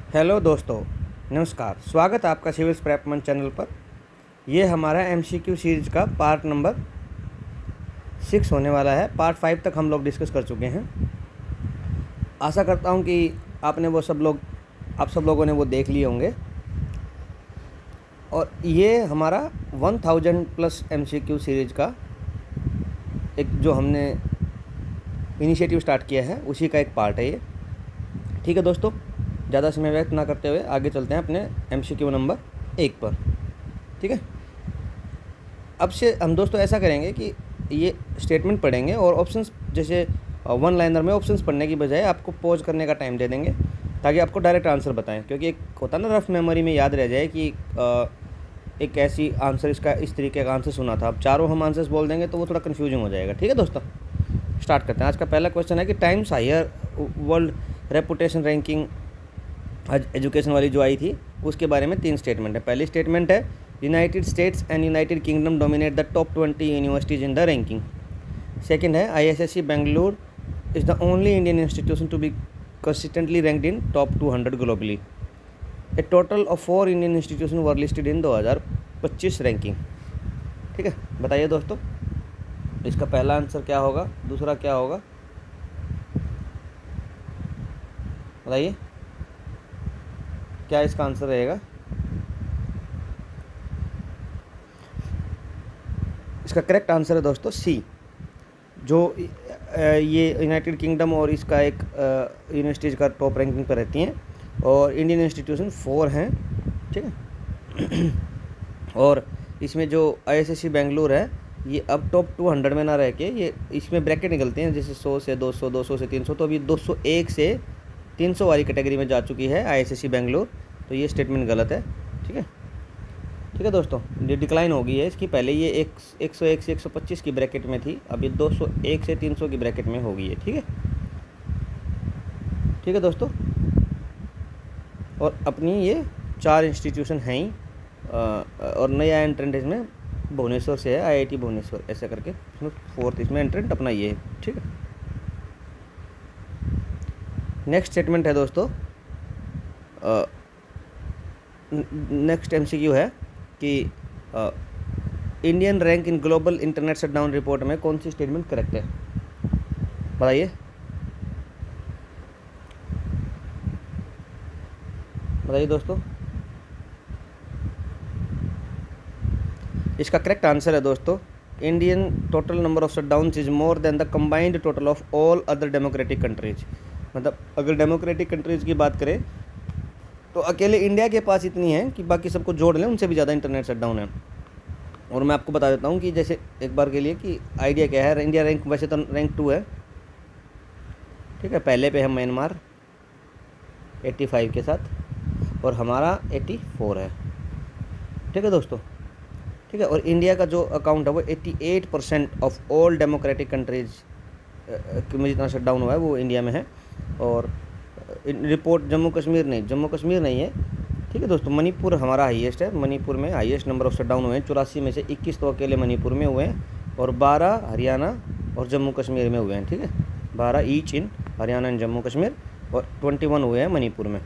Hello दोस्तों, नमस्कार। स्वागत है आपका सिविल्स प्रेप मंच चैनल पर। ये हमारा एमसीक्यू सीरीज का पार्ट नंबर 6 होने वाला है। पार्ट 5 तक हम लोग डिस्कस कर चुके हैं। आशा करता हूँ कि आप सब लोगों ने वो देख लिए होंगे। और ये हमारा 1000 प्लस एमसीक्यू सीरीज का एक जो हमने इनिशिएटिव स्टार्ट किया है उसी का एक पार्ट है ये। ठीक है दोस्तों, ज़्यादा समय व्यक्त ना करते हुए आगे चलते हैं अपने एमसीक्यू नंबर 1 पर। ठीक है, अब से हम दोस्तों ऐसा करेंगे कि ये स्टेटमेंट पढ़ेंगे और ऑप्शंस, जैसे वन लाइनर में ऑप्शंस पढ़ने की बजाय आपको पॉज करने का टाइम दे देंगे ताकि आपको डायरेक्ट आंसर बताएं। क्योंकि एक होता ना, रफ मेमोरी में याद रह जाए कि एक ऐसी आंसर, इसका इस तरीके का आंसर सुना था। अब चारों हम आंसर्स बोल देंगे तो वो थोड़ा कन्फ्यूजिंग हो जाएगा। ठीक है दोस्तों, स्टार्ट करते हैं। आज का पहला क्वेश्चन है कि Times Higher World Reputation Ranking आज एजुकेशन वाली जो आई थी उसके बारे में 3 स्टेटमेंट है। पहली स्टेटमेंट है, United States and United Kingdom dominate the top 20 universities in the ranking. Second है, ISSC Bengaluru is the only Indian institution to be consistently ranked in top 200 globally. A total of 4 Indian institution were listed in 2025 ranking. ठीक है, बताइए दोस्तों इसका पहला answer क्या होगा, दूसरा क्या होगा, बताइए क्या इसका आंसर रहेगा। इसका करेक्ट आंसर है दोस्तों सी। जो ये यूनाइटेड किंगडम और इसका एक यूनिवर्सिटीज़ का टॉप रैंकिंग पर रहती हैं और इंडियन इंस्टीट्यूशन 4 हैं। ठीक है और इसमें जो आईएसएससी बेंगलुरु है ये अब टॉप 200 में ना रह के ये इसमें ब्रैकेट निकलते हैं, जैसे 100 से 200, 200 से 300। तो अभी 201 से 300 वाली कैटेगरी में जा चुकी है आईएसएससी बेंगलुरु। तो ये स्टेटमेंट गलत है। ठीक है दोस्तों, ये डिक्लाइन हो गई है इसकी। पहले ये 101 से 125 की ब्रैकेट में थी, अभी 201 से 300 की ब्रैकेट में हो गई है। ठीक है दोस्तों, और अपनी ये 4 इंस्टीट्यूशन हैं ही। और नया एंट्रेंट इसमें भुवनेश्वर से है, आईआईटी भुवनेश्वर ऐसा करके। इसमें 4th इसमें एंट्रेंट अपना ये है। ठीक है, नेक्स्ट स्टेटमेंट है दोस्तों, नेक्स्ट एमसीक्यू है कि Indian rank in global internet shutdown report में कौन सी स्टेटमेंट करेक्ट है, बताइए दोस्तों। इसका करेक्ट आंसर है दोस्तों, Indian total number of shutdowns is more than the combined total of all other democratic countries. मतलब अगर डेमोक्रेटिक कंट्रीज़ की बात करें तो अकेले इंडिया के पास इतनी है कि बाकी सबको जोड़ लें उनसे भी ज़्यादा इंटरनेट शटडाउन है। और मैं आपको बता देता हूँ कि जैसे एक बार के लिए कि आइडिया क्या है। इंडिया रैंक वैसे तो रैंक 2 है। ठीक है, पहले पे है म्यांमार 85 के साथ और हमारा 84 है। ठीक है दोस्तों, ठीक है। और इंडिया का जो अकाउंट है वो 88% ऑफ ऑल डेमोक्रेटिक कंट्रीज़ में जितना शटडाउन हुआ है वो इंडिया में है। और रिपोर्ट जम्मू कश्मीर नहीं है। ठीक है दोस्तों, मणिपुर हमारा हाईएस्ट है। मणिपुर में हाईएस्ट नंबर ऑफ शटडाउन हुए हैं, 84 में से 21 तो अकेले मणिपुर में हुए हैं और 12 हरियाणा और जम्मू कश्मीर में हुए हैं। ठीक है, 12 each in Haryana and Jammu Kashmir और 21 हुए हैं मणिपुर में।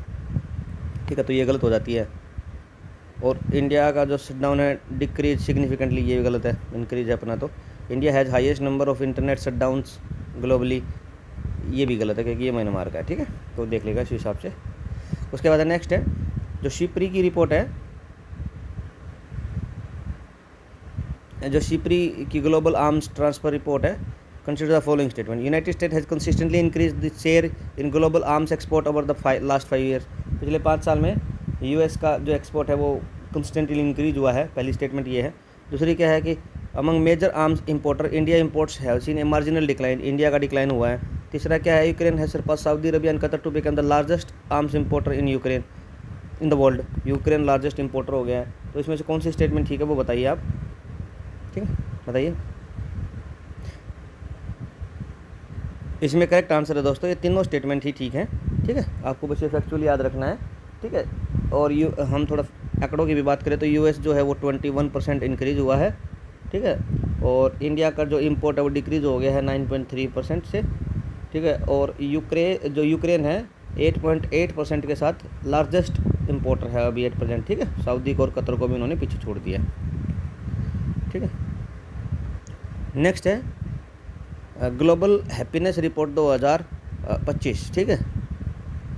ठीक है, तो ये गलत हो जाती है। और इंडिया का जो शटडाउन है डिक्रीज सिग्निफिकेंटली, ये भी गलत है, इंक्रीज है अपना। तो India has highest number of internet shutdowns globally, ये भी गलत है क्योंकि ये म्यांमार का है। ठीक है, तो देख लेगा इस हिसाब से। उसके बाद नेक्स्ट है जो शिप्री की रिपोर्ट है, जो शिप्री की ग्लोबल आर्म्स ट्रांसफ़र रिपोर्ट है। Consider the following statement, United state has consistently increase the share in global arms export over the last 5 years. पिछले 5 साल में यूएस का जो एक्सपोर्ट है वो कंसिस्टेंटली इंक्रीज हुआ है। पहली स्टेटमेंट ये है। दूसरी क्या है कि among major arms importer India imports have seen a marginal decline, India का डिक्लाइन हुआ है। तीसरा क्या है, Ukraine has surpass Saudi Arabia and Qatar to become the largest arms importer in Ukraine in the world. Ukraine largest importer हो गया है। तो इसमें से कौन सी स्टेटमेंट ठीक है वो बताइए आप। ठीक है, बताइए। इसमें करेक्ट आंसर है दोस्तों, ये तीनों स्टेटमेंट ही ठीक है। ठीक है, आपको बस ये फैक्चुअली याद रखना है। ठीक है, और हम थोड़ा आंकड़ों की भी बात करें तो यूएस जो है वो 21% इंक्रीज़ हुआ है। ठीक है, और इंडिया का जो इंपोर्ट है वो डिक्रीज़ हो गया है 9.3% से। ठीक है, और यूक्रेन है 8.8% के साथ लार्जेस्ट इम्पोर्टर है अभी एट प्रेजेंट, ठीक है। सऊदी को और कतर को भी उन्होंने पीछे छोड़ दिया, ठीक है। नेक्स्ट है ग्लोबल हैप्पीनेस रिपोर्ट 2025, ठीक है।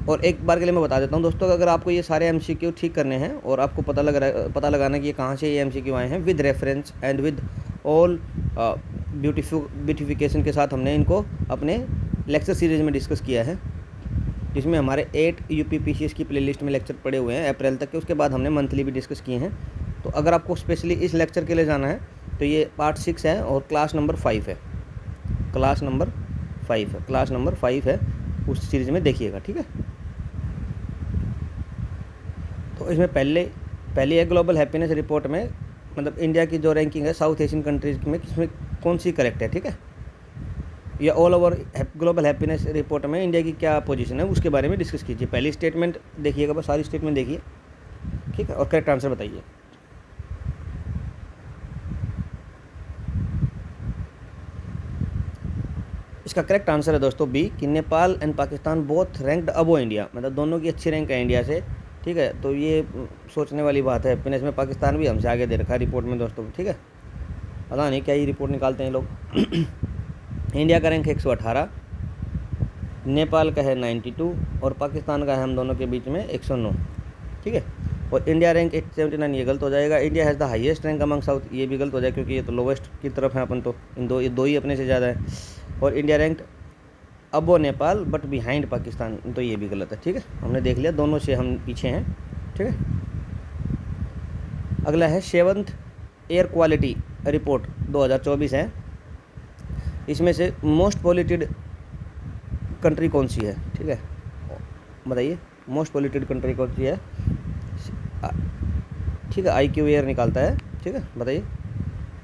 और एक बार के लिए मैं बता देता हूँ दोस्तों, अगर आपको ये सारे एमसीक्यू ठीक करने हैं और आपको पता लगाना कि ये कहाँ से ये एमसीक्यू आए हैं, with reference and with all beautification के साथ हमने इनको अपने लेक्चर सीरीज़ में डिस्कस किया है, जिसमें हमारे 8 यूपीपीसीएस की प्लेलिस्ट में लेक्चर पड़े हुए हैं अप्रैल तक के। उसके बाद हमने मंथली भी डिस्कस किए हैं। तो अगर आपको स्पेशली इस लेक्चर के लिए जाना है तो ये पार्ट 6 है और क्लास नंबर 5 है, क्लास नंबर 5 है, उस सीरीज़ में देखिएगा, ठीक है। तो इसमें पहले है ग्लोबल हैप्पीनेस रिपोर्ट में, मतलब इंडिया की जो रैंकिंग है साउथ एशियन कंट्रीज में, किसमें कौन सी करेक्ट है, ठीक है। या all over global happiness report में इंडिया की क्या पोजीशन है, उसके बारे में डिस्कस कीजिए। पहली स्टेटमेंट देखिएगा, बस सारी स्टेटमेंट देखिए, ठीक है, और करेक्ट आंसर बताइए। इसका करेक्ट आंसर है दोस्तों बी, कि Nepal and Pakistan both ranked above India, मतलब दोनों की अच्छी रैंक है इंडिया से, ठीक है। तो ये सोचने वाली बात है, हैप्पीनेस में पाकिस्तान भी हमसे आगे दे रखा है रिपोर्ट में दोस्तों, ठीक है। पता नहीं क्या ये रिपोर्ट निकालते हैं लोग। इंडिया का रैंक 118, नेपाल का है 92 और पाकिस्तान का है हम दोनों के बीच में 109, ठीक है। और इंडिया रैंक 879, ये गलत हो जाएगा। India has the highest rank among south, ये भी गलत हो जाएगा क्योंकि ये तो लोवेस्ट की तरफ है अपन, तो ये दो ही अपने से ज़्यादा है। और India rank above Nepal but behind Pakistan, तो ये भी गलत है, ठीक है। हमने देख लिया, दोनों से हम पीछे हैं, ठीक है। अगला है 7th एयर क्वालिटी रिपोर्ट 2024 है। इसमें से मोस्ट पॉल्यूटेड कंट्री कौन सी है, ठीक है, बताइए मोस्ट पॉल्यूटेड कंट्री कौन सी है, ठीक है। IQ एयर निकालता है, ठीक है, बताइए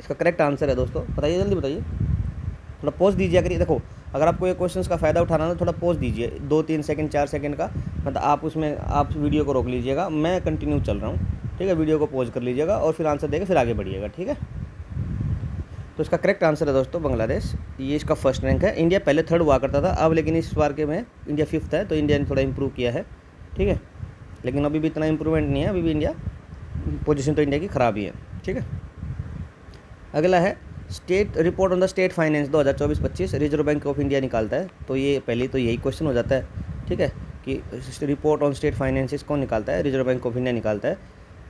इसका करेक्ट आंसर है दोस्तों, बताइए जल्दी बताइए, थोड़ा पॉज दीजिए। अगर देखो, अगर आपको ये क्वेश्चंस का फ़ायदा उठाना है तो थोड़ा पॉज दीजिए, 2-3 सेकंड 4 सेकंड का, मतलब आप उसमें आप वीडियो को रोक लीजिएगा, मैं कंटिन्यू चल रहा हूँ, ठीक है। वीडियो को पॉज कर लीजिएगा और फिर आंसर देकर फिर आगे बढ़िएगा, ठीक है। तो इसका करेक्ट आंसर है दोस्तों बांग्लादेश, ये इसका फर्स्ट रैंक है। इंडिया पहले 3rd हुआ करता था, अब लेकिन इस बार के में इंडिया 5th है, तो इंडिया ने थोड़ा इंप्रूव किया है, ठीक है। लेकिन अभी भी इतना इंप्रूवमेंट नहीं है, अभी भी इंडिया पोजीशन तो इंडिया की ख़राब ही है, ठीक है। अगला है state report on the state finance 2024-25, reserve bank of India निकालता है। तो ये पहले तो यही क्वेश्चन हो जाता है, ठीक है, कि रिपोर्ट ऑन स्टेट फाइनेंसिस कौन निकालता है, रिजर्व बैंक ऑफ इंडिया निकालता है,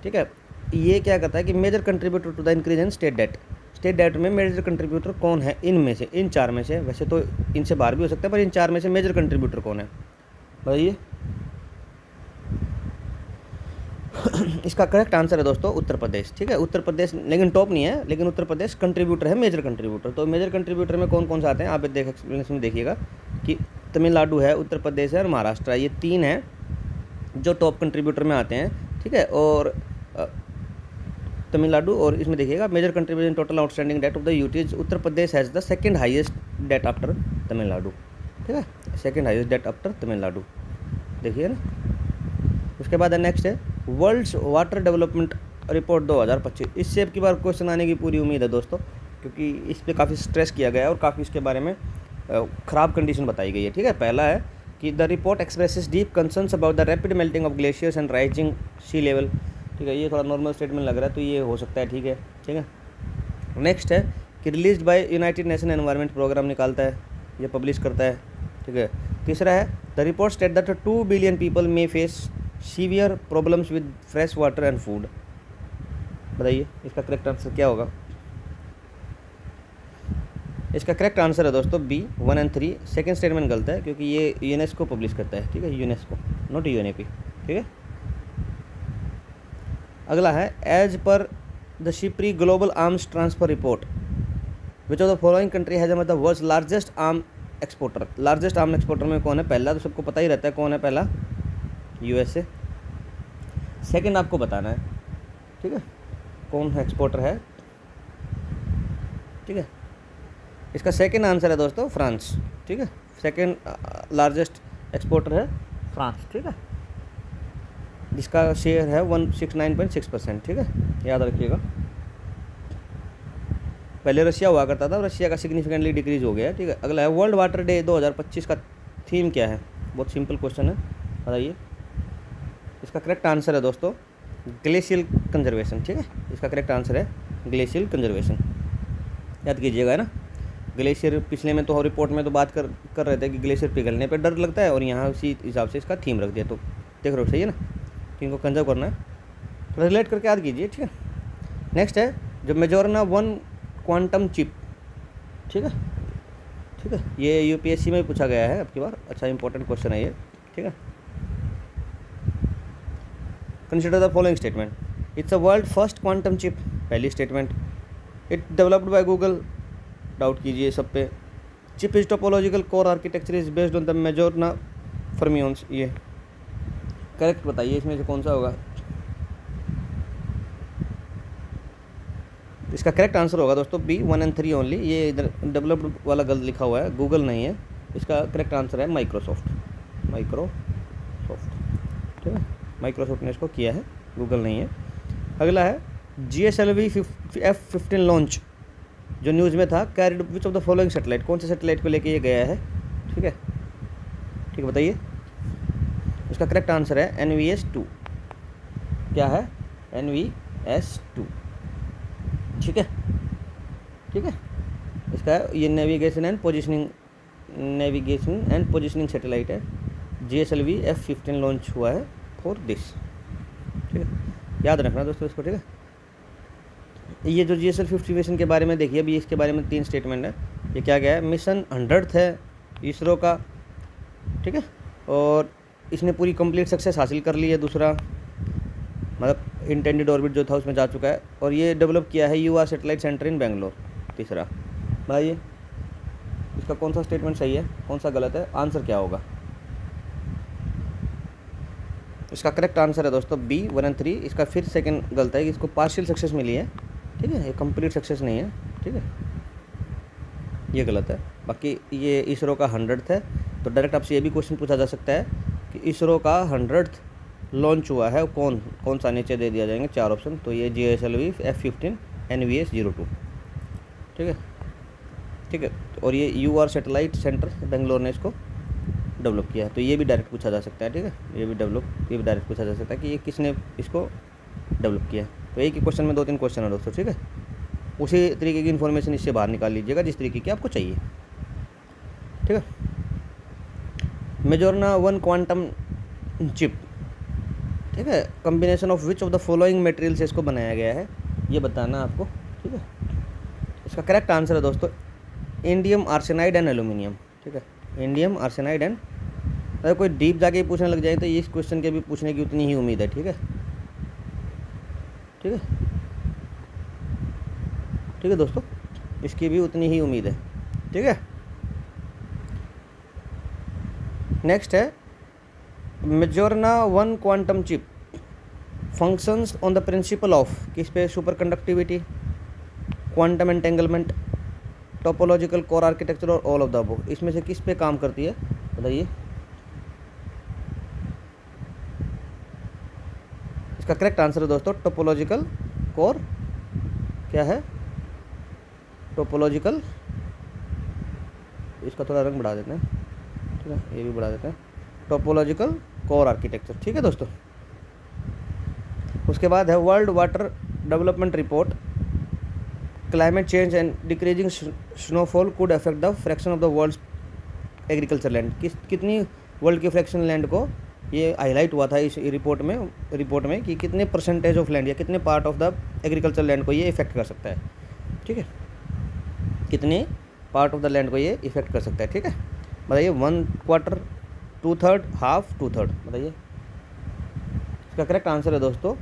ठीक है। ये क्या कहता है कि major contributor to the increase in state debt में मेजर कंट्रीब्यूटर कौन है इनमें से, इन 4 में से, वैसे तो इनसे बाहर भी हो सकता है, पर इन 4 में से मेजर कंट्रीब्यूटर कौन है, बताइए। इसका करेक्ट आंसर है दोस्तों उत्तर प्रदेश, ठीक है। उत्तर प्रदेश लेकिन टॉप नहीं है, लेकिन उत्तर प्रदेश कंट्रीब्यूटर है, मेजर कंट्रीब्यूटर। तो मेजर कंट्रीब्यूटर में कौन कौन से आते हैं आप एक्सप्लेनेशन में देखिएगा कि तमिलनाडु है, उत्तर प्रदेश है और महाराष्ट्र है, ये 3 हैं जो टॉप कंट्रीब्यूटर में आते हैं, ठीक है। और तमिलनाडु, और इसमें देखिएगा major contribution total outstanding debt of the UTs, Uttar Pradesh has the second highest debt after Tamil Nadu, ठीक है, second highest debt after Tamil Nadu, देखिए ना। उसके बाद नेक्स्ट है वर्ल्ड्स वाटर डेवलपमेंट रिपोर्ट 2025। इससे अब की बार क्वेश्चन आने की पूरी उम्मीद है दोस्तों, क्योंकि इस पर काफ़ी स्ट्रेस किया गया है और काफ़ी इसके बारे में ख़राब कंडीशन बताई गई है, ठीक है। पहला है कि the report expresses deep concerns about the rapid melting of glaciers and rising sea level, ठीक है। ये थोड़ा नॉर्मल स्टेटमेंट लग रहा है, तो ये हो सकता है, ठीक है, ठीक है। नेक्स्ट है कि release by United Nation Environment Programme निकालता है, ये पब्लिश करता है, ठीक है। तीसरा है the report state that 2 billion people may face severe problems with fresh water and food, बताइए इसका करेक्ट आंसर क्या होगा। इसका करेक्ट आंसर है दोस्तों बी 1 और 3। सेकेंड स्टेटमेंट गलत है क्योंकि ये यूनेस्को पब्लिश करता है, ठीक है, यूनेस्को, नॉट यूएनईपी, ठीक है। अगला है एज पर the SIPRI global arms transfer report which of the following country has the world's largest arm exporter. Largest arm exporter में कौन है, पहला तो सबको पता ही रहता है कौन है, पहला USA। सेकंड आपको बताना है, ठीक है, कौन एक्सपोर्टर है, ठीक है। इसका सेकंड आंसर है दोस्तों फ्रांस, ठीक है, सेकंड लार्जेस्ट एक्सपोर्टर है फ्रांस, ठीक है, जिसका शेयर है 169.6%, ठीक है, याद रखिएगा। पहले रशिया हुआ करता था, रशिया का सिग्निफिकेंटली डिक्रीज हो गया, ठीक है। अगला है वर्ल्ड वाटर डे 2025 का थीम क्या है, बहुत सिंपल क्वेश्चन है, बताइए। इसका करेक्ट आंसर है दोस्तों ग्लेशियल कंजर्वेशन, ठीक है। इसका करेक्ट आंसर है ग्लेशियल कंजर्वेशन, याद कीजिएगा, है ना। ग्लेशियर पिछले में तो रिपोर्ट में तो बात कर रहे थे कि ग्लेशियर पिघलने पे डर लगता है, और यहाँ उसी हिसाब से इसका थीम रख दिया, तो देख रहे हो, सही है ना। तो इनको कंजर्व करना है, तो रिलेट करके याद कीजिए, ठीक है। नेक्स्ट है जो मेजोरना 1 क्वांटम चिप, ठीक है, ठीक है। ये यूपीएससी में पूछा गया है अब की बार, अच्छा इंपॉर्टेंट क्वेश्चन है ये, ठीक है। Consider the following statement, it's a world first quantum chip, पहली स्टेटमेंट। It developed by Google, doubt कीजिए सब पे। Chip is topological core architecture is based on the Majorana fermions, ये करेक्ट बताइए इसमें से कौन सा होगा। इसका करेक्ट आंसर होगा दोस्तों बी 1 और 3 ओनली। ये इधर डेवलप्ड वाला गलत लिखा हुआ है, गूगल नहीं है। इसका करेक्ट आंसर है माइक्रोसॉफ्ट, ठीक है। माइक्रोसॉफ्ट ने इसको किया है, गूगल नहीं है। अगला है GSLV F-15 लॉन्च, जो न्यूज़ में था, carried which of the following satellite, कौन से सैटेलाइट को लेके ये गया है, ठीक है, ठीक है, बताइए। इसका करेक्ट आंसर है NVS-2, क्या है, NVS-2, ठीक है, ठीक है। इसका ये नेविगेशन एंड पोजिशनिंग सैटेलाइट है। GSLV F-15 लॉन्च हुआ है फॉर दिस, ठीक है, याद रखना दोस्तों इसको, ठीक है। ये जो GSLV मिशन के बारे में देखिए, अभी इसके बारे में 3 स्टेटमेंट है। ये क्या गया है, मिशन 100th है इसरो का, ठीक है, और इसने पूरी कंप्लीट सक्सेस हासिल कर ली है। दूसरा मतलब इंटेंडेड ऑर्बिट जो था उसमें जा चुका है, और ये डेवलप किया है UR सैटेलाइट सेंटर इन बेंगलोर। तीसरा बताइए इसका कौन सा स्टेटमेंट सही है, कौन सा गलत है, आंसर क्या होगा। इसका करेक्ट आंसर है दोस्तों बी 1 और 3। इसका फिर सेकंड गलत है, इसको पार्शियल सक्सेस मिली है, ठीक है, ये कंप्लीट सक्सेस नहीं है, ठीक है, ये गलत है। बाकी ये इसरो का 100th है, तो डायरेक्ट आपसे ये भी क्वेश्चन पूछा जा सकता है कि इसरो का 100th लॉन्च हुआ है, कौन सा, नीचे दे दिया जाएंगे 4 ऑप्शन। तो ये GSLV F-15 NVS-02, ठीक है, ठीक है। और ये UR सैटेलाइट सेंटर बेंगलोर ने इसको डेवलप किया है, तो ये भी डायरेक्ट पूछा जा सकता है, ठीक है। ये भी डायरेक्ट पूछा जा सकता है कि ये किसने इसको डेवलप किया है। तो एक ही क्वेश्चन में 2-3 क्वेश्चन है दोस्तों, ठीक है। उसी तरीके की इन्फॉर्मेशन इससे बाहर निकाल लीजिएगा जिस तरीके की आपको चाहिए, ठीक है। मेजोरना 1 क्वांटम चिप, ठीक है, combination of which of the following material से इसको बनाया गया है, ये बताना आपको, ठीक है। इसका करेक्ट आंसर है दोस्तों इंडियम आर्सेनाइड एंड एल्यूमिनियम, ठीक है, इंडियम आर्सेनाइड एंड। अगर कोई डीप जाके पूछने लग जाए तो इस क्वेश्चन के भी पूछने की उतनी ही उम्मीद है, ठीक है, ठीक है, ठीक है दोस्तों, इसकी भी उतनी ही उम्मीद है, ठीक है। नेक्स्ट है मेजोरना 1 quantum chip functions on the principle of, किस पे, super conductivity, quantum entanglement, topological core architecture और ऑल ऑफ द अबव। इसमें से किस पे काम करती है बताइए। इसका करेक्ट आंसर है दोस्तों टोपोलॉजिकल कोर, क्या है, टोपोलॉजिकल, इसका थोड़ा रंग बढ़ा देते हैं, ठीक है, ये भी बढ़ा देते हैं, टोपोलॉजिकल कोर आर्किटेक्चर, ठीक है दोस्तों। उसके बाद है World Water Development Report, climate change and decreasing snowfall could affect the fraction of the world's agriculture land. कितनी वर्ल्ड की फ्रैक्शन लैंड को ये हाईलाइट हुआ था इस रिपोर्ट में कि कितने परसेंटेज ऑफ लैंड या कितने part of the agriculture land को ये इफेक्ट कर सकता है, ठीक है, कितने पार्ट ऑफ द लैंड को ये इफेक्ट कर सकता है, ठीक है। बताइए 1/4, 2/3, हाफ, 2/3, बताइए। इसका करेक्ट आंसर है दोस्तों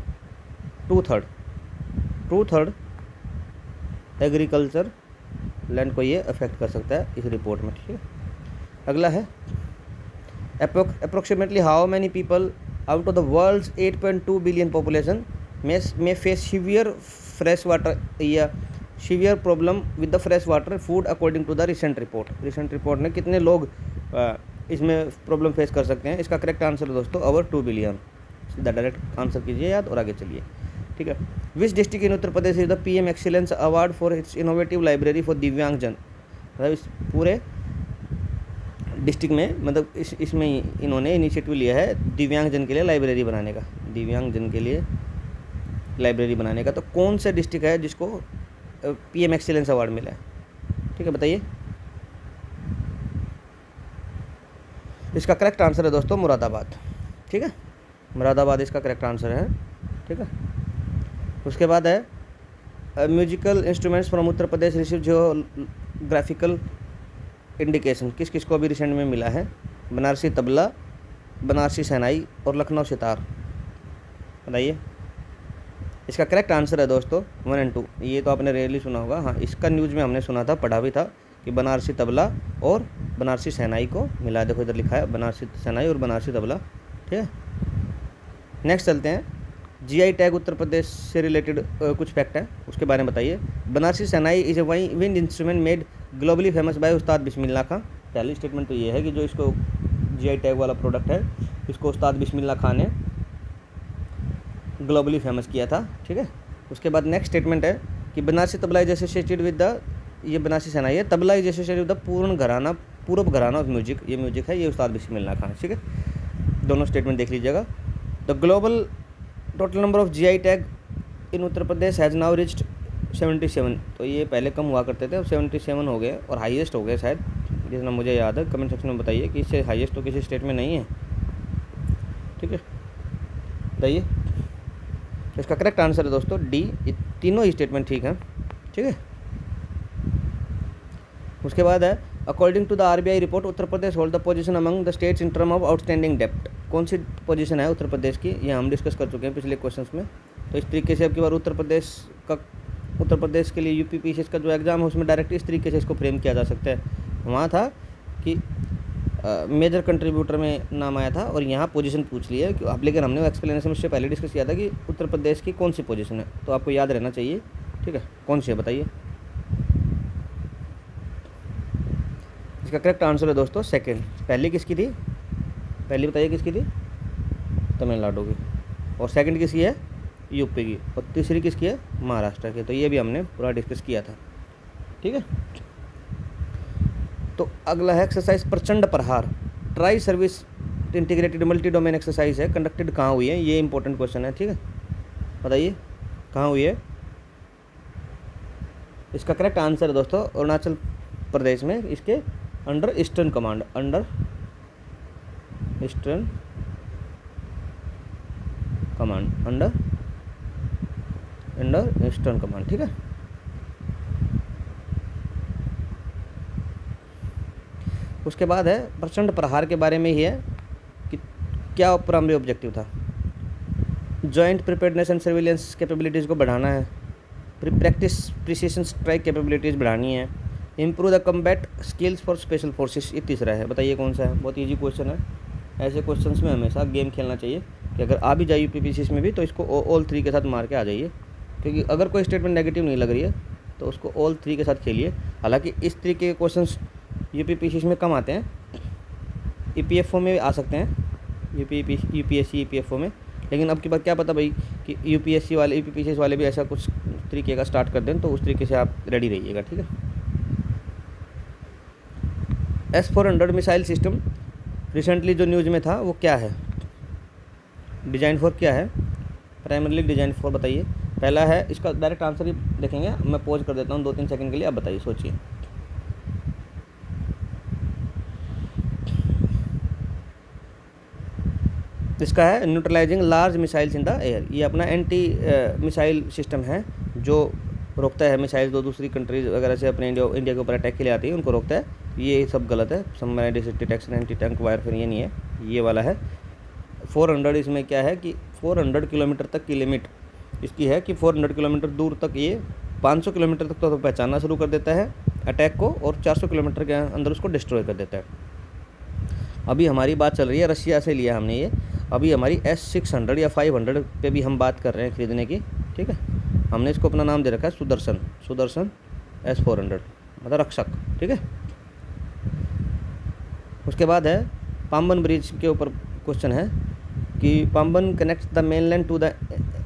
2/3 एग्रीकल्चर लैंड को ये अफेक्ट कर सकता है इस रिपोर्ट में, ठीक है। अगला है approximately how many people out of the world's 8.2 billion population में फेस सीवियर फ्रेश वाटर या severe problem with the fresh water food according to the recent report ने कितने लोग इसमें प्रॉब्लम फेस कर सकते हैं। इसका करेक्ट आंसर है दोस्तों ओवर 2 बिलियन। सीधा डायरेक्ट आंसर कीजिए याद और आगे चलिए, ठीक है। Which district in Uttar Pradesh is the PM excellence award for its innovative library for दिव्यांगजन। मतलब इस पूरे डिस्ट्रिक्ट में, मतलब इसमें इन्होंने इनिशिएटिव लिया है दिव्यांगजन के लिए लाइब्रेरी बनाने का, दिव्यांगजन के लिए लाइब्रेरी बनाने का। तो कौन सा डिस्ट्रिक्ट है जिसको PM एक्सीलेंस अवार्ड मिला है? ठीक है, बताइए। इसका करेक्ट आंसर है दोस्तों मुरादाबाद। ठीक है, मुरादाबाद इसका करेक्ट आंसर है। ठीक है, उसके बाद है musical instruments from Uttar Pradesh receive geographical indication, किस किस को अभी रिसेंट में मिला है? बनारसी तबला, बनारसी शहनाई और लखनऊ सितार। बताइए। इसका करेक्ट आंसर है दोस्तों 1 और 2। ये तो आपने रेयरली सुना होगा, हाँ इसका न्यूज़ में हमने सुना था, पढ़ा भी था कि बनारसी तबला और बनारसी शहनाई को मिला। देखो इधर लिखा है बनारसी शहनाई और बनारसी तबला। ठीक है, नेक्स्ट चलते हैं। GI टैग उत्तर प्रदेश से रिलेटेड कुछ फैक्ट है, उसके बारे में बताइए। Banarasi shehnai is a wind instrument made globally famous by Ustad Bismillah खां। पहली स्टेटमेंट तो ये है कि जो इसको GI टैग वाला प्रोडक्ट है इसको उस्ताद बिस्मिल्लाह खां ने ग्लोबली फेमस किया था। ठीक है, उसके बाद नेक्स्ट स्टेटमेंट है कि Banarasi tabla is associated with the, ये बनारसी शहनाई है, tabla is associated with the पूर्व घराना ऑफ म्यूजिक, ये म्यूजिक है, ये उस्ताद बिस्मिल्लाह खां। ठीक है, दोनों स्टेटमेंट देख लीजिएगा। The global total number of GI tag in Uttar Pradesh has now reached 77। तो ये पहले कम हुआ करते थे, अब 77 हो गए और हाईएस्ट हो गए शायद, जितना मुझे याद है। कमेंट सेक्शन में बताइए कि इससे हाईएस्ट तो किसी स्टेट में नहीं है। ठीक है, बताइए। इसका करेक्ट आंसर है दोस्तों D, ये तीनों ही स्टेटमेंट ठीक हैं। ठीक है, उसके बाद है according to the RBI report Uttar Pradesh hold the position among the states in term of outstanding डेप्ट। कौन सी पोजीशन है उत्तर प्रदेश की? ये हम डिस्कस कर चुके हैं पिछले क्वेश्चंस में। तो इस तरीके से अब की बार उत्तर प्रदेश के लिए UPPCS का जो एग्ज़ाम है उसमें डायरेक्ट इस तरीके से इसको फ्रेम किया जा सकता है। वहाँ था कि मेजर कंट्रीब्यूटर में नाम आया था और यहाँ पोजीशन पूछ लिया कि अब, लेकिन हमने वो एक्सप्लेनेशन उससे पहले डिस्कस किया था कि उत्तर प्रदेश की कौन सी पोजीशन है, तो आपको याद रहना चाहिए। ठीक है, कौन सी है बताइए। इसका करेक्ट आंसर है दोस्तों सेकंड। पहली किसकी थी? पहली बताइए किसकी थी? तमिलनाडु की। और सेकंड किसकी है? यूपी की। और तीसरी किसकी है? महाराष्ट्र की। तो ये भी हमने पूरा डिस्कस किया था। ठीक है, तो अगला है एक्सरसाइज प्रचंड प्रहार, tri service integrated multi domain exercise है, कंडक्टेड कहाँ हुई है? ये इंपॉर्टेंट क्वेश्चन है। ठीक है, बताइए कहाँ हुई है? इसका करेक्ट आंसर है दोस्तों अरुणाचल प्रदेश में, इसके under eastern command, under eastern command, under eastern command. ठीक है, उसके बाद है प्रचंड प्रहार के बारे में ही है कि क्या प्राइमरी ऑब्जेक्टिव था? Joint preparedness and surveillance capabilities को बढ़ाना है, प्रैक्टिस प्रिसीशन स्ट्राइक कैपेबिलिटीज़ बढ़ानी है, improve the combat skills for special forces, ये तीसरा है। बताइए कौन सा है? बहुत ईजी क्वेश्चन है। ऐसे क्वेश्चंस में हमेशा गेम खेलना चाहिए कि अगर आ भी जाए UPPCS में भी तो इसको ऑल 3 के साथ मार के आ जाइए, क्योंकि अगर कोई स्टेटमेंट नेगेटिव नहीं लग रही है तो उसको ऑल 3 के साथ खेलिए। हालांकि इस तरीके के क्वेश्चंस UPPCS में कम आते हैं, EPFO में आ सकते हैं, UPSC EPFO में, लेकिन अब की बात क्या पता भाई कि UPSC वाले UPPCS वाले भी ऐसा कुछ तरीके का स्टार्ट कर दें, तो उस तरीके से आप रेडी रहिएगा। ठीक है, S-400 मिसाइल सिस्टम रिसेंटली जो न्यूज़ में था वो क्या है? डिज़ाइन फॉर क्या है? Primarily design for. बताइए। पहला है, इसका डायरेक्ट आंसर ही देखेंगे, मैं पॉज कर देता हूँ 2-3 सेकंड के लिए, आप बताइए, सोचिए। इसका है neutralising large missiles in the air. ये अपना एंटी मिसाइल सिस्टम है जो रोकता है मिसाइल जो दूसरी कंट्रीज वगैरह से अपने इंडिया के ऊपर अटैक के लिए आती है, उनको रोकता है। ये सब गलत है। Submarine detection, anti tank warfare ये नहीं है, ये वाला है 400। इसमें क्या है कि 400 किलोमीटर तक की लिमिट इसकी है कि 400 किलोमीटर दूर तक ये 500 किलोमीटर तक तो पहचानना शुरू कर देता है अटैक को, और 400 किलोमीटर के अंदर उसको डिस्ट्रॉय कर देता है। अभी हमारी बात चल रही है, रशिया से लिया हमने ये, अभी हमारी S-600 या 500 पे भी हम बात कर रहे हैं खरीदने की। ठीक है, हमने इसको अपना नाम दे रखा है सुदर्शन S-400, मतलब रक्षक। ठीक है, उसके बाद है पाम्बन ब्रिज के ऊपर क्वेश्चन है कि Pamban connects the mainland to the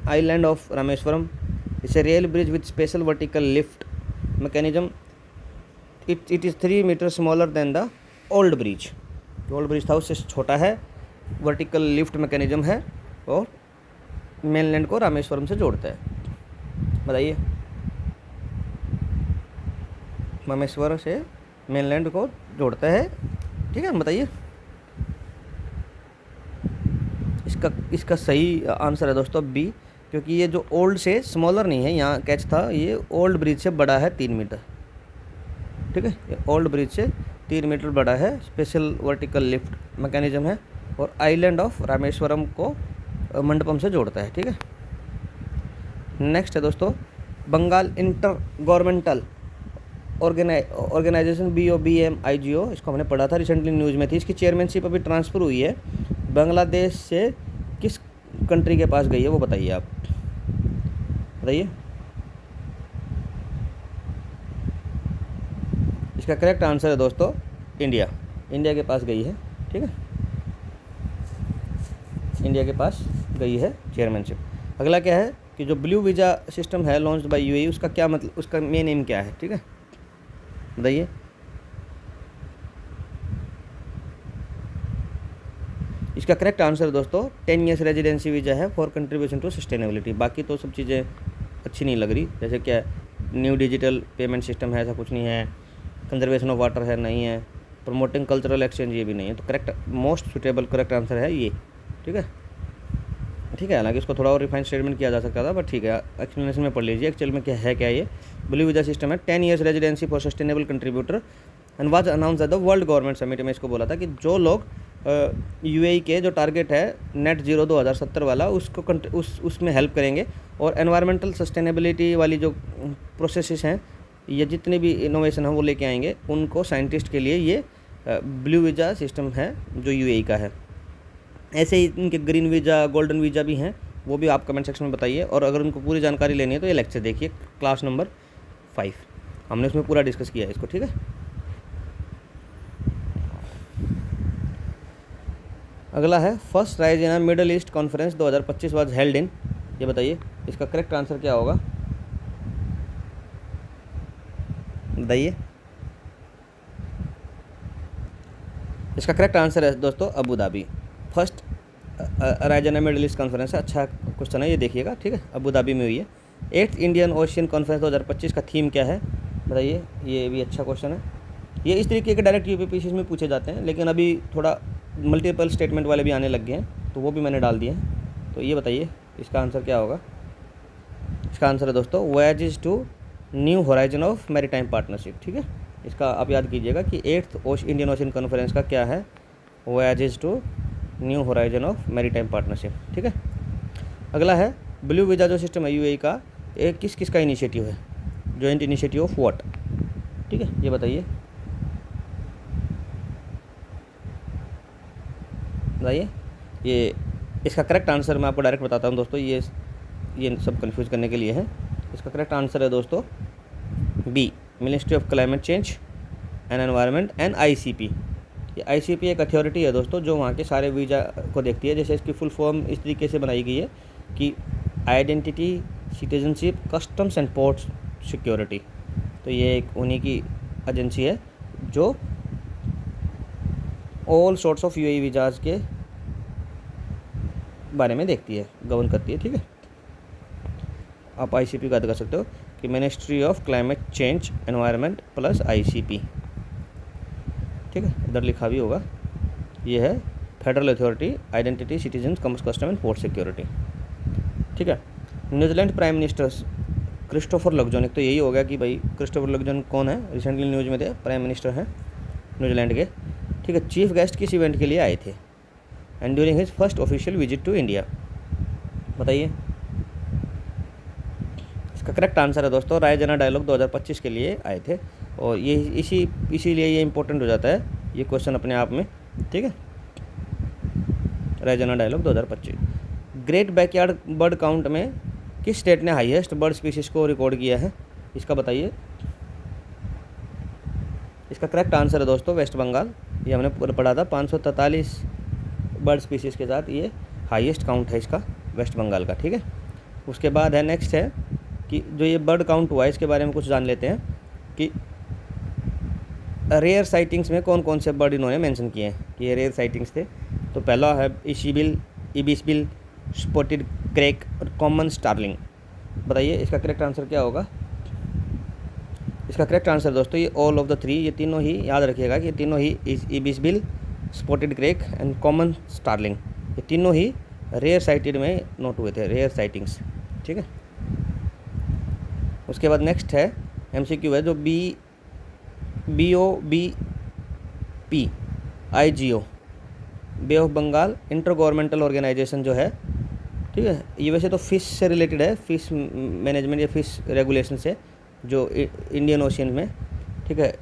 island of Rameswaram. It's a rail bridge with special vertical lift mechanism. It is 3 metre smaller than the old bridge. जो ओल्ड ब्रिज था उससे छोटा है, वर्टिकल लिफ्ट मैकेनिज्म है और मेनलैंड को रामेश्वरम से जोड़ता है। बताइए, रामेश्वरम से मेनलैंड को जोड़ता है। ठीक है, बताइए इसका सही आंसर है दोस्तों बी, क्योंकि ये जो ओल्ड से स्मॉलर नहीं है, यहाँ कैच था, ये ओल्ड ब्रिज से बड़ा है 3 मीटर। ठीक है, ये ओल्ड ब्रिज से 3 मीटर बड़ा है, स्पेशल वर्टिकल लिफ्ट मैकेनिज्म है और आइलैंड ऑफ रामेश्वरम को मंडपम से जोड़ता है। ठीक है, नेक्स्ट है दोस्तों Bengal intergovernmental organisation BOBMIGO, इसको हमने पढ़ा था, रिसेंटली न्यूज़ में थी। इसकी चेयरमैनशिप अभी ट्रांसफ़र हुई है, बांग्लादेश से किस कंट्री के पास गई है वो बताइए आप, बताइए। इसका करेक्ट आंसर है दोस्तों इंडिया, इंडिया के पास गई है। ठीक है, इंडिया के पास गई है चेयरमैनशिप। अगला क्या है कि जो ब्लू वीज़ा सिस्टम है लॉन्च्ड बाय UAE, उसका क्या मतलब, उसका मेन एम क्या है। ठीक है, बताइए। इसका करेक्ट आंसर है दोस्तों 10 ईयर्स रेजिडेंसी वीज़ा है फॉर कंट्रीब्यूशन टू सस्टेनेबिलिटी। बाकी तो सब चीज़ें अच्छी नहीं लग रही, जैसे क्या न्यू डिजिटल पेमेंट सिस्टम है, ऐसा कुछ नहीं है, कंजर्वेशन ऑफ वाटर है, नहीं है, प्रमोटिंग कल्चरल एक्सचेंज, ये भी नहीं है। तो correct most suitable correct answer है ये। ठीक है, ठीक है, हालांकि इसको थोड़ा और रिफाइंड स्टेटमेंट किया जा सकता था, बट ठीक है, एक्सप्लेनेशन में पढ़ लीजिए एक्चुअल में क्या है। क्या ये ब्लू वीज़ा सिस्टम है 10 years residency for sustainable contributor and was announce at the world government summit में इसको बोला था कि जो लोग UAE के जो टारगेट है नेट ज़ीरो 2070 वाला, उसको उसमें हेल्प करेंगे और एनवायरमेंटल सस्टेनेबिलिटी वाली जो प्रोसेसेस हैं या जितने भी इनोवेशन हैं वो लेके आएंगे उनको साइंटिस्ट के लिए ये ब्लू वीज़ा सिस्टम है जो UAE का है। ऐसे ही इनके ग्रीन वीज़ा, गोल्डन वीज़ा भी हैं, वो भी आप कमेंट सेक्शन में बताइए। और अगर उनको पूरी जानकारी लेनी है तो ये लेक्चर देखिए, क्लास नंबर 5, हमने उसमें पूरा डिस्कस किया है इसको। ठीक है, अगला है first Raisina Middle East conference 2025 was held in, ये बताइए इसका करेक्ट आंसर क्या होगा, बताइए। इसका करेक्ट आंसर है दोस्तों Abu Dhabi. First Raisina Middle East conference है, अच्छा क्वेश्चन है ये, देखिएगा। ठीक है, अबू धाबी में हुई है। 8th इंडियन ओशियन कॉन्फ्रेंस 2025 का थीम क्या है, बताइए। ये भी अच्छा क्वेश्चन है, ये इस तरीके के डायरेक्ट UPSC में पूछे जाते हैं, लेकिन अभी थोड़ा मल्टीपल स्टेटमेंट वाले भी आने लग गए हैं, तो वो भी मैंने डाल दिए हैं। तो ये बताइए इसका आंसर क्या होगा। इसका आंसर है दोस्तों voyages to new horizon of maritime partnership. ठीक है, इसका आप याद कीजिएगा कि 8th इंडियन ओशियन कॉन्फ्रेंस का क्या है, voyages to new horizon of maritime partnership. ठीक है, अगला है ब्लू वीज़ा जो सिस्टम है UAE का, एक किस किस का इनिशिएटिव है, जॉइंट इनिशिएटिव ऑफ व्हाट। ठीक है, ये बताइए, बताइए। ये इसका करेक्ट आंसर मैं आपको डायरेक्ट बताता हूँ दोस्तों, ये सब कंफ्यूज करने के लिए है। इसका करेक्ट आंसर है दोस्तों B, ministry of climate change and environment and ICP। ये ICP एक अथॉरिटी है दोस्तों जो वहाँ के सारे वीज़ा को देखती है। जैसे इसकी फुल फॉर्म इस तरीके से बनाई गई है कि identity, citizenship, customs and ports security. तो ये एक उन्हीं की एजेंसी है जो all sorts of UAE visas के बारे में देखती है, गवर्न करती है। ठीक है, आप ICP का याद कर सकते हो कि ministry of climate change environment plus ICP। ठीक है, इधर लिखा भी होगा, ये है federal authority identity, citizen, custom and port security. ठीक है, न्यूजीलैंड प्राइम मिनिस्टर क्रिस्टोफर लक्जोनिक, तो यही हो गया कि भाई क्रिस्टोफर लक्जोनिक कौन है, रिसेंटली न्यूज़ में थे, प्राइम मिनिस्टर हैं न्यूजीलैंड के। ठीक है, चीफ गेस्ट किस इवेंट के लिए आए थे and during his first official visit to India, बताइए। इसका करेक्ट आंसर है दोस्तों रायजाना डायलॉग 2025 के लिए आए थे, और ये इसीलिए ये इंपॉर्टेंट हो जाता है ये क्वेश्चन अपने आप में। ठीक है, Raisina dialogue 2025। Great backyard bird count में किस स्टेट ने हाईएस्ट बर्ड स्पीशीज को रिकॉर्ड किया है, इसका बताइए। इसका करेक्ट आंसर है दोस्तों वेस्ट बंगाल। ये हमने पढ़ा था, 543 बर्ड स्पीशीज़ के साथ ये हाईएस्ट काउंट है इसका, वेस्ट बंगाल का। ठीक है, उसके बाद है नेक्स्ट है कि जो ये बर्ड काउंट हुआ है इसके बारे में कुछ जान लेते हैं कि रेयर साइटिंग्स में कौन कौन से बर्ड इन्होंने मेंशन किए हैं कि ये रेयर साइटिंग्स थे। तो पहला है इशीबिल, इबिसबिल, स्पॉटेड क्रैक और कॉमन स्टार्लिंग। बताइए इसका करेक्ट आंसर क्या होगा। इसका करेक्ट आंसर दोस्तों ये ऑल ऑफ द थ्री, ये तीनों ही याद रखिएगा कि ये तीनों ही ibisbill, spotted crake and common starling, ये तीनों ही रेयर साइटेड में नोट हुए थे, रेयर साइटिंग्स। ठीक है, उसके बाद नेक्स्ट है MCQ है जो BOBPIGO, bay of Bengal intergovernmental organisation जो है, ठीक है, ये वैसे तो फ़िश से रिलेटेड है, फ़िश मैनेजमेंट या फ़िश रेगुलेशन से, जो इंडियन ओशियन में। ठीक है,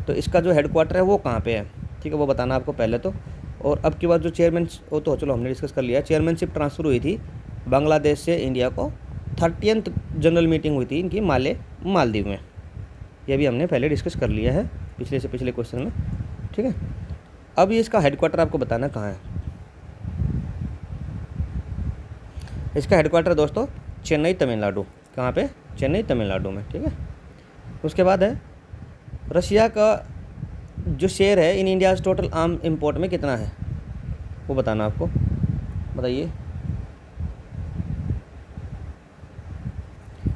तो इसका जो हेडक्वार्टर है वो कहाँ पे है, ठीक है, वो बताना आपको पहले तो। और अब की बात जो चेयरमैन, वो तो चलो हमने डिस्कस कर लिया, चेयरमैनशिप ट्रांसफ़र हुई थी बांग्लादेश से इंडिया को, 30th जनरल मीटिंग हुई थी इनकी मालदीव में, ये भी हमने पहले डिस्कस कर लिया है पिछले से पिछले क्वेश्चन में। ठीक है, अब ये इसका हेडक्वार्टर आपको बताना कहाँ है। इसका हेडक्वार्टर दोस्तों चेन्नई तमिलनाडु, कहाँ पे, चेन्नई तमिलनाडु में। ठीक है, उसके बाद है रशिया का जो शेयर है in India total arm import में कितना है, वो बताना आपको। बताइए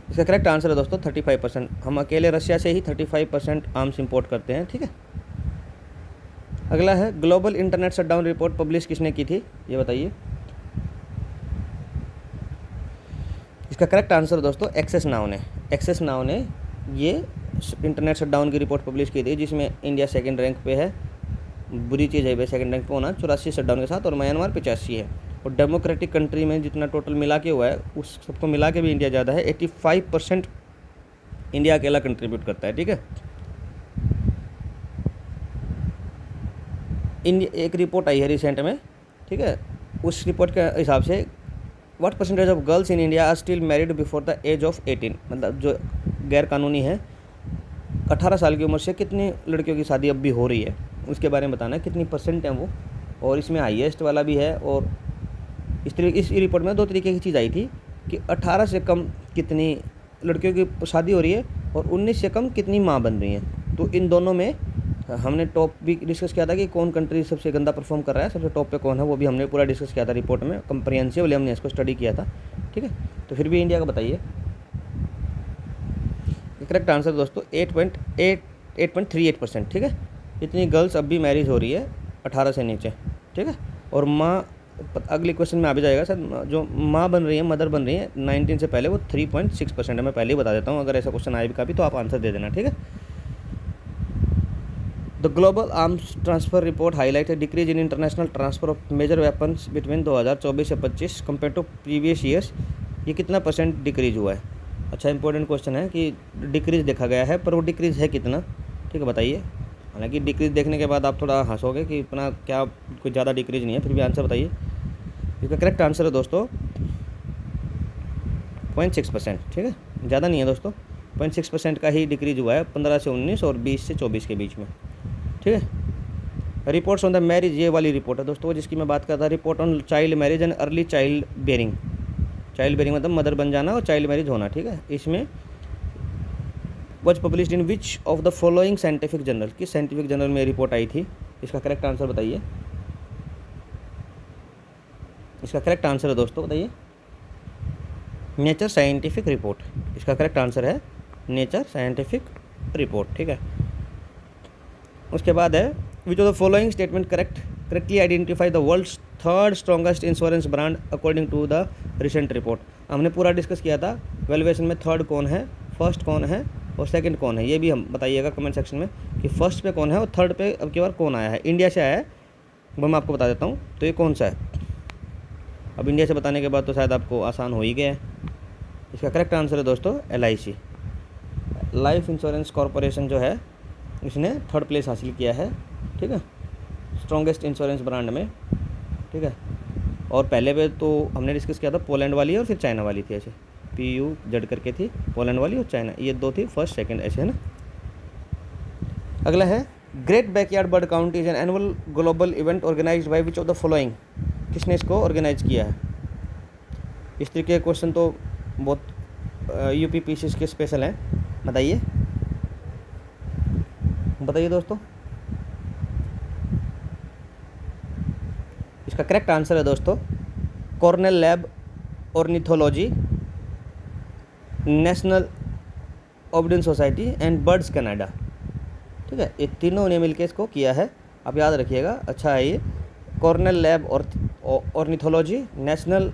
इसका करेक्ट आंसर है दोस्तों 35%। हम अकेले रशिया से ही 35% आर्म्स इंपोर्ट करते हैं। ठीक है, अगला है global internet shutdown report publish किसने की थी, ये बताइए। इसका करेक्ट आंसर दोस्तों एक्सेस नाउ ने, एक्सेस नाउ ने ये इंटरनेट शटडाउन की रिपोर्ट पब्लिश की थी, जिसमें इंडिया सेकंड रैंक पे है, बुरी चीज़ है भाई सेकंड रैंक पे होना, 84 शटडाउन के साथ, और म्यांमार 85 है। और डेमोक्रेटिक कंट्री में जितना टोटल मिला के हुआ है उस सबको मिला के भी इंडिया ज़्यादा है, 85% इंडिया अकेला कंट्रीब्यूट करता है। ठीक है, एक रिपोर्ट आई है रिसेंट में, ठीक है, उस रिपोर्ट के हिसाब से what percentage of girls in India are still married before the age of 18, मतलब जो गैर कानूनी है 18 साल की उम्र से कितनी लड़कियों की शादी अब भी हो रही है, उसके बारे में बताना है कितनी परसेंट है वो। और इसमें हाईएस्ट वाला भी है, और इस रिपोर्ट में 2 तरीके की चीज़ आई थी कि 18 से कम कितनी लड़कियों की शादी हो रही है और 19 से कम कितनी माँ बन रही हैं। तो इन दोनों में हमने टॉप भी डिस्कस किया था कि कौन कंट्री सबसे गंदा परफॉर्म कर रहा है, सबसे टॉप पे कौन है, वो भी हमने पूरा डिस्कस किया था रिपोर्ट में, कंप्रिहेंसिवली हमने इसको स्टडी किया था। ठीक है, तो फिर भी इंडिया का बताइए। करेक्ट आंसर दोस्तों 8.38%। ठीक है, इतनी गर्ल्स अब भी मैरिज हो रही है 18 से नीचे। ठीक है, और माँ, अगले क्वेश्चन में आ भी जाएगा सर, जो माँ बन रही है, मदर बन रही है 19 से पहले, वो 3.6% है। मैं पहले ही बता देता हूँ, अगर ऐसा क्वेश्चन आए भी कभी तो आप आंसर दे देना। ठीक है, the global arms transfer report highlight है decrease in international transfer of major weapons between 2024 से 25 कंपेयर टू प्रीवियस ईयर्स। ये कितना परसेंट डिक्रीज हुआ है। अच्छा इंपॉर्टेंट क्वेश्चन है कि डिक्रीज देखा गया है, पर वो डिक्रीज है कितना, ठीक है बताइए। हालांकि डिक्रीज देखने के बाद आप थोड़ा हंसोगे कि इतना क्या, कुछ ज़्यादा डिक्रीज नहीं है, फिर भी आंसर बताइए। इसका करेक्ट आंसर है दोस्तों 0.6%। ठीक है, ज़्यादा नहीं है दोस्तों, 0.6% का ही डिक्रीज हुआ है 15 से 19 और 20 से 24 के बीच में। ठीक है, रिपोर्ट्स ऑन द मैरिज, ये वाली रिपोर्ट है दोस्तों जिसकी मैं बात करता, report on child marriage and early child bearing. Child bearing मतलब मदर बन जाना और चाइल्ड मैरिज होना। ठीक है, इसमें was published in which of the following scientific journal, किस साइंटिफिक जर्नल में रिपोर्ट आई थी। इसका करेक्ट आंसर बताइए। इसका करेक्ट आंसर है दोस्तों बताइए नेचर साइंटिफिक रिपोर्ट। इसका करेक्ट आंसर है नेचर साइंटिफिक रिपोर्ट। ठीक है, उसके बाद है which of the following statement correctly identify the world's third strongest insurance brand according to the recent report. हमने पूरा डिस्कस किया था वैल्यूएशन में, थर्ड कौन है, फर्स्ट कौन है और सेकंड कौन है, ये भी हम बताइएगा कमेंट सेक्शन में कि फर्स्ट पे कौन है और थर्ड पे अब की बार कौन आया है। इंडिया से आया है, वो मैं आपको बता देता हूँ। तो ये कौन सा है, अब इंडिया से बताने के बाद तो शायद आपको आसान हो ही गया है। इसका करेक्ट आंसर है दोस्तों LIC, लाइफ इंश्योरेंस कॉरपोरेशन जो है, इसने थर्ड प्लेस हासिल किया है। ठीक है, स्ट्रॉन्गेस्ट इंश्योरेंस ब्रांड में। ठीक है, और पहले पे तो हमने डिस्कस किया था पोलैंड वाली और फिर चाइना वाली थी, ऐसे PUZ करके थी, पोलैंड वाली और चाइना, ये दो थी, फर्स्ट सेकंड ऐसे है ना। अगला है great backyard bird count is an annual global event organised by which of the following, किसने इसको ऑर्गेनाइज किया है। इस तरीके के क्वेश्चन तो बहुत UPPC के स्पेशल हैं, बताइए बताइए दोस्तों। इसका करेक्ट आंसर है दोस्तों कॉर्नेल लैब ऑर्निथोलॉजी, नेशनल ओबडिन सोसाइटी एंड बर्ड्स कनाडा। ठीक है, ये तीनों ने मिलकर इसको किया है, आप याद रखिएगा। अच्छा है ये Cornell lab ornithology, National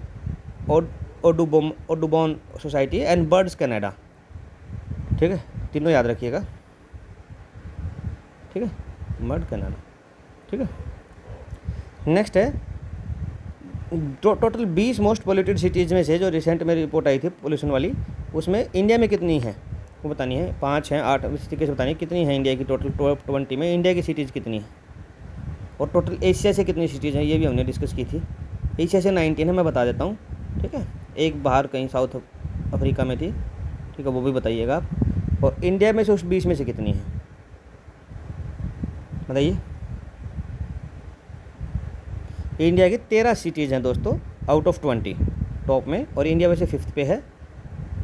Audubon Society and Birds Canada. ठीक है, तीनों याद रखिएगा। ठीक है, बर्ड कनाडा। ठीक है, नेक्स्ट है टोटल 20 मोस्ट पोल्यूटेड सिटीज़ में से जो रिसेंट में रिपोर्ट आई थी पोल्यूशन वाली, उसमें इंडिया में कितनी है वो बतानी है। 5 हैं, 8 इस तरीके से बतानी है कितनी है इंडिया की। टोटल टॉप 20 में इंडिया की सिटीज़ कितनी है, और टोटल एशिया से कितनी सिटीज़ हैं ये भी हमने डिस्कस की थी। एशिया से 19 है, मैं बता देता हूँ। ठीक है, एक बाहर कहीं साउथ अफ्रीका में थी। ठीक है, वो भी बताइएगा आप। और इंडिया में से उस 20 में से कितनी है बताइए। इंडिया की 13 सिटीज़ हैं दोस्तों आउट ऑफ 20 टॉप में, और इंडिया वैसे 5th पे है,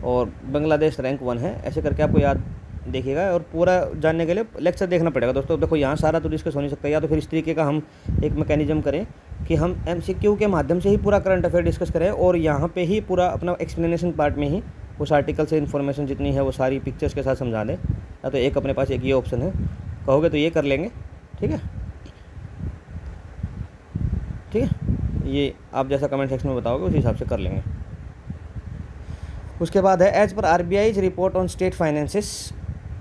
और बांग्लादेश रैंक 1 है। ऐसे करके आपको याद देखिएगा, और पूरा जानने के लिए लेक्चर देखना पड़ेगा दोस्तों। देखो यहाँ सारा तो डिस्कस हो नहीं सकता, या तो फिर इस तरीके का हम एक मैकेनिज्म करें कि हम MCQ के माध्यम से ही पूरा करंट अफेयर डिस्कस करें, और यहाँ पे ही पूरा अपना एक्सप्लेनेशन पार्ट में ही उस आर्टिकल से इन्फॉर्मेशन जितनी है वो सारी पिक्चर्स के साथ समझा दें। या तो एक अपने पास एक ये ऑप्शन है, कहोगे तो ये कर लेंगे। ठीक है, ठीक है, ये आप जैसा कमेंट सेक्शन में बताओगे उसी हिसाब से कर लेंगे। उसके बाद है एज पर RBI's report on state finances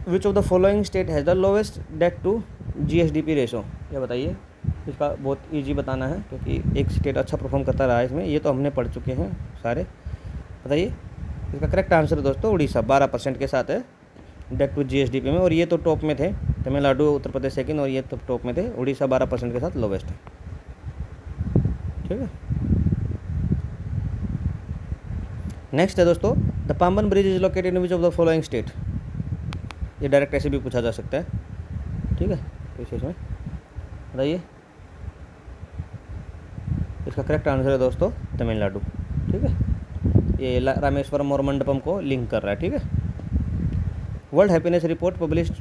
which of the following state has the lowest debt to GSDP ratio. ये बताइए, इसका बहुत इजी बताना है क्योंकि एक स्टेट अच्छा परफॉर्म करता रहा है इसमें, ये तो हमने पढ़ चुके हैं सारे। बताइए, इसका करेक्ट आंसर है दोस्तों उड़ीसा 12% के साथ है डेट टू GSDP में, और ये तो टॉप में थे। तमिलनाडु, उत्तर प्रदेश सेकंड, और ये तो टॉप में थे। उड़ीसा 12% के साथ लोवेस्ट है। ठीक है, नेक्स्ट है दोस्तों the Pamban bridge is located in which of the following state. ये डायरेक्ट ऐसे भी पूछा जा सकता है। ठीक है, इस केस में बताइए, इसका करेक्ट आंसर है दोस्तों तमिलनाडु। ठीक है, ये रामेश्वरम और मंडपम को लिंक कर रहा है। ठीक है, world happiness report published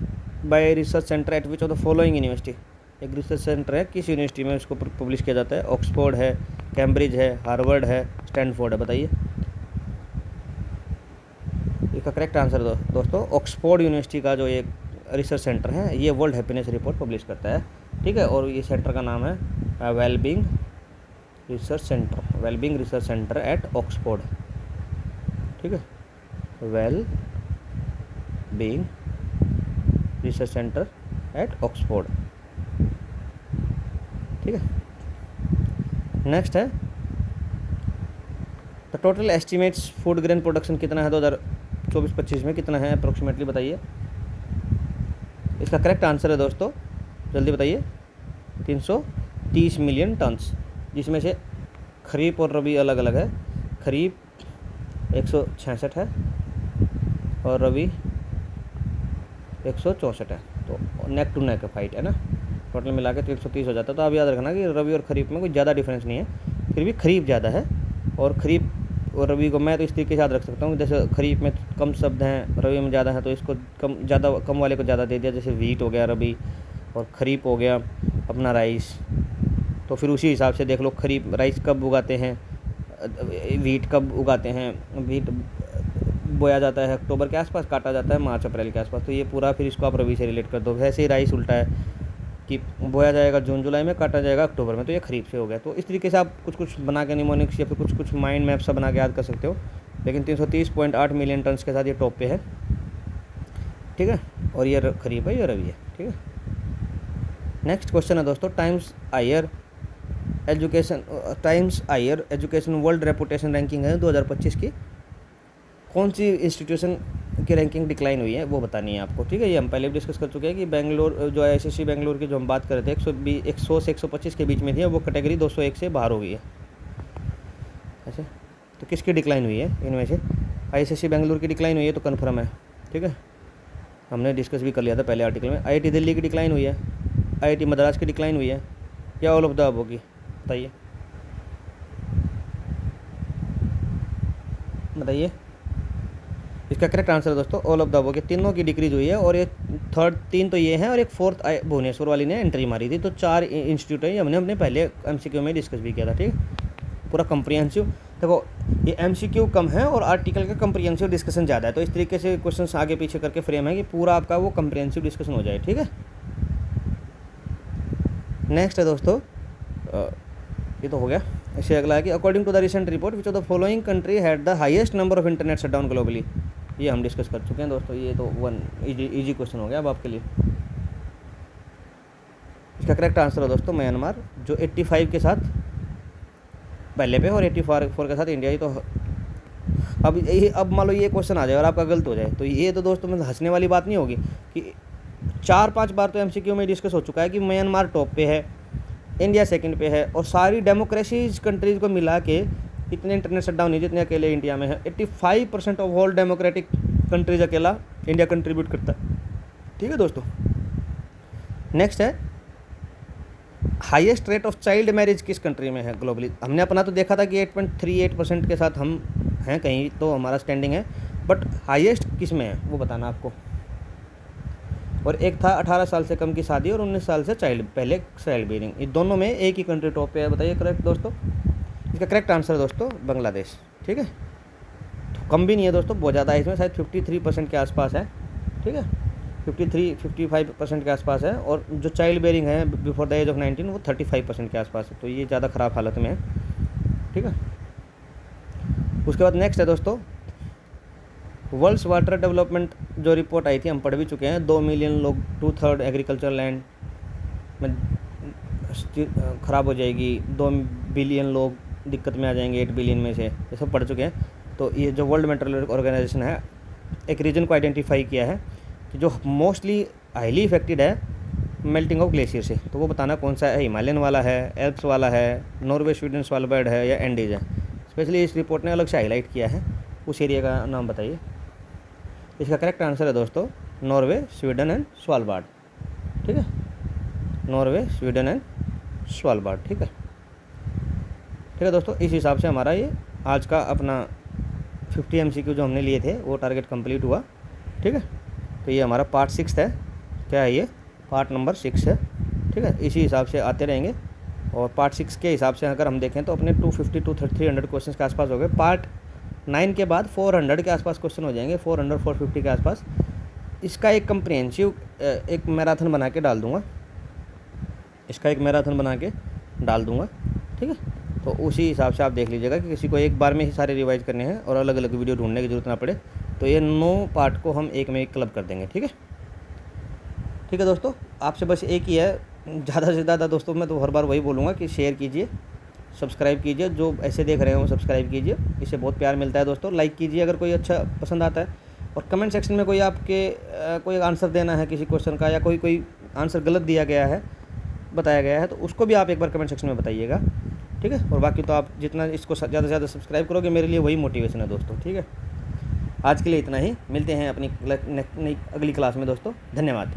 by research centre at which of the following university. एक रिसर्च सेंटर है, किस यूनिवर्सिटी में उसको पब्लिश किया जाता है। ऑक्सफोर्ड है, कैम्ब्रिज है, हार्वर्ड है, स्टैनफोर्ड है। बताइए, इसका करेक्ट आंसर दोस्तों ऑक्सफोर्ड यूनिवर्सिटी का जो एक रिसर्च सेंटर है ये वर्ल्ड हैप्पीनेस रिपोर्ट पब्लिश करता है। ठीक है, और ये सेंटर का नाम है wellbeing research centre at Oxford. ठीक है, wellbeing research centre at Oxford. ठीक है, नेक्स्ट है the total estimates food grain production कितना है 2024-25 में, कितना है अप्रोक्सीमेटली बताइए। इसका करेक्ट आंसर है दोस्तों, जल्दी बताइए, 330 मिलियन टन्स, जिसमें से खरीफ और रबी अलग अलग है। खरीफ 166 है और रबी 164 है, तो नेक टू नेक फाइट है ना। टोटल मिला के 330 हो जाता है। तो आप याद रखना कि रबी और खरीफ में कोई ज़्यादा डिफरेंस नहीं है, फिर भी खरीफ ज़्यादा है। और खरीफ और रबी को मैं तो इस तरीके से याद रख सकता हूँ, जैसे खरीफ में कम शब्द हैं, रबी में ज़्यादा है, तो इसको कम वाले को ज़्यादा दे दिया। जैसे वीट हो गया रबी, और खरीफ हो गया अपना राइस, तो फिर उसी हिसाब से देख लो खरीफ राइस कब उगाते हैं, वीट कब उगाते हैं। वीट बोया जाता है अक्टूबर के आसपास, काटा जाता है मार्च अप्रैल के आसपास, तो ये पूरा फिर इसको आप रबी से रिलेट कर दो। वैसे ही राइस उल्टा है कि बोया जाएगा जून जुलाई में, काटा जाएगा अक्टूबर में, तो ये खरीफ से हो गया। तो इस तरीके से आप कुछ बना के निमोनिक्स या फिर कुछ माइंड मैप सा बना के याद कर सकते हो। लेकिन 330.8 मिलियन टन्स के साथ ये टॉप पे है। ठीक है, और ये खरीफ है, ये रबी है। ठीक है, नेक्स्ट क्वेश्चन है दोस्तों टाइम्स आयर एजुकेशन वर्ल्ड रेपुटेशन रैंकिंग है 2025 की। कौन सी इंस्टीट्यूशन की रैंकिंग डिक्लाइन हुई है वो बतानी है आपको। ठीक है, ये हम पहले भी डिस्कस कर चुके हैं कि बेंगलोर जो SSC बेंगलोर की जो हम बात कर रहे थे 100 से 125 के बीच में थी, वो कैटेगरी 201 से बाहर हो गई है। ऐसे तो किसकी डिक्लाइन हुई है इनमें से? ISSC बेंगलोर की डिक्लाइन हुई है तो कन्फर्म है। ठीक है, हमने डिस्कस भी कर लिया था पहले आर्टिकल में। IIT दिल्ली की डिक्लाइन हुई है, IIT मद्रास की डिक्लाइन हुई है, या ऑल ऑफ द अब होगी बताइए। इसका करेक्ट आंसर है दोस्तों ऑल ऑफ द अबव, के तीनों की डिक्रीज हुई है। और ये थर्ड, तीन तो ये हैं और एक फोर्थ भुवनेश्वर वाली ने एंट्री मारी थी। तो 4 इंस्टीट्यूट है, हमने अपने पहले MCQ में डिस्कस भी किया था। ठीक, पूरा कंप्रीहेंसिव। देखो ये MCQ कम है और आर्टिकल का कंप्रीहेंसिव डिस्कशन ज़्यादा है, तो इस तरीके से क्वेश्चन आगे पीछे करके फ्रेम है कि पूरा आपका वो कंप्रीहेंसिव डिस्कशन हो जाए। ठीक है, नेक्स्ट है दोस्तों, ये तो हो गया। इससे अगला है कि according to the recent report which of the following country had the highest number of internet shutdown globally. ये हम डिस्कस कर चुके हैं दोस्तों, ये तो वन इजी क्वेश्चन हो गया अब आपके लिए। इसका करेक्ट आंसर है दोस्तों म्यांमार, जो 85 के साथ पहले पे और 84 के साथ इंडिया। ही तो अब मान लो ये क्वेश्चन आ जाए और आपका गलत हो जाए, तो ये तो दोस्तों मतलब हंसने वाली बात नहीं होगी कि 4-5 बार तो MCQ में डिस्कस हो चुका है कि म्यांमार टॉप पे है, इंडिया सेकंड पे है, और सारी डेमोक्रेसीज कंट्रीज़ को मिला के इतने इंटरनेट शटडाउन नहीं जितने अकेले इंडिया में है। 85% ऑफ ऑल डेमोक्रेटिक कंट्रीज अकेला इंडिया कंट्रीब्यूट करता है। ठीक है दोस्तों, नेक्स्ट है highest rate of child marriage किस कंट्री में है ग्लोबली। हमने अपना तो देखा था कि 8.38% के साथ हम हैं, कहीं तो हमारा स्टैंडिंग है, बट हाईएस्ट किस में है वो बताना आपको। और एक था 18 साल से कम की शादी और 19 साल से पहले चाइल्ड बेयरिंग, ये दोनों में एक ही कंट्री टॉप पे है। बताइए करेक्ट दोस्तों। इसका करेक्ट आंसर है दोस्तों बांग्लादेश। ठीक है, तो कम भी नहीं है दोस्तों, बहुत ज़्यादा है इसमें, शायद 53% के आसपास है। ठीक है, 53-55% के आसपास है। और जो चाइल्ड बेयरिंग है बिफोर द एज ऑफ 19 वो 35% के आसपास है, तो ये ज़्यादा ख़राब हालत में है। ठीक है, उसके बाद नेक्स्ट है दोस्तों वर्ल्ड्स वाटर डेवलपमेंट, जो रिपोर्ट आई थी हम पढ़ भी चुके हैं। 2 मिलियन लोग, 2/3 एग्रीकल्चर लैंड में ख़राब हो जाएगी, 2 बिलियन लोग दिक्कत में आ जाएंगे 8 बिलियन में से, ये सब पढ़ चुके हैं। तो ये जो वर्ल्ड मेट्रोलॉजिकल ऑर्गेनाइजेशन है एक रीजन को आइडेंटिफाई किया है कि जो मोस्टली हाईली इफेक्टेड है मेल्टिंग ऑफ ग्लेशियर से, तो वो बताना कौन सा है, हिमालयन वाला है, एल्प्स वाला है, नॉर्वे, स्वीडन, स्वालबर्ड है या एंडीज है। स्पेशली इस रिपोर्ट ने अलग से हाईलाइट किया है, उस एरिया का नाम बताइए। इसका करेक्ट आंसर है दोस्तों नॉर्वे, स्वीडन एंड स्वालबार्ड। ठीक है, नॉर्वे, स्वीडन एंड स्वालबार्ड। ठीक है, ठीक है दोस्तों, इस हिसाब से हमारा ये आज का अपना 50 MCQ जो हमने लिए थे वो टारगेट कंप्लीट हुआ। ठीक है, तो ये हमारा पार्ट 6 है। क्या है ये? पार्ट नंबर 6 है। ठीक है, इसी हिसाब से आते रहेंगे। और पार्ट 6 के हिसाब से अगर हम देखें तो अपने 250 to 300 क्वेश्चन के आसपास हो गए। पार्ट 9 के बाद 400 के आसपास क्वेश्चन हो जाएंगे, 400-450 के आसपास। इसका एक कम्प्रिहेंसिव एक मैराथन बना के डाल दूँगा, ठीक है। तो उसी हिसाब से आप देख लीजिएगा कि किसी को एक बार में ही सारे रिवाइज करने हैं और अलग अलग वीडियो ढूंढने की जरूरत ना पड़े, तो ये 9 पार्ट को हम एक में एक क्लब कर देंगे। ठीक है दोस्तों, आपसे बस एक ही है, ज़्यादा से ज़्यादा दोस्तों मैं तो हर बार वही बोलूँगा कि शेयर कीजिए, सब्सक्राइब कीजिए, जो ऐसे देख रहे हो सब्सक्राइब कीजिए, इससे बहुत प्यार मिलता है दोस्तों। लाइक कीजिए अगर कोई अच्छा पसंद आता है, और कमेंट सेक्शन में कोई आपके कोई आंसर देना है किसी क्वेश्चन का, या कोई आंसर गलत दिया गया है, बताया गया है, तो उसको भी आप एक बार कमेंट सेक्शन में बताइएगा। ठीक है, और बाकी तो आप जितना इसको ज़्यादा से ज़्यादा सब्सक्राइब करोगे मेरे लिए वही मोटिवेशन है दोस्तों। ठीक है, आज के लिए इतना ही, मिलते हैं अपनी अगली क्लास में दोस्तों। धन्यवाद।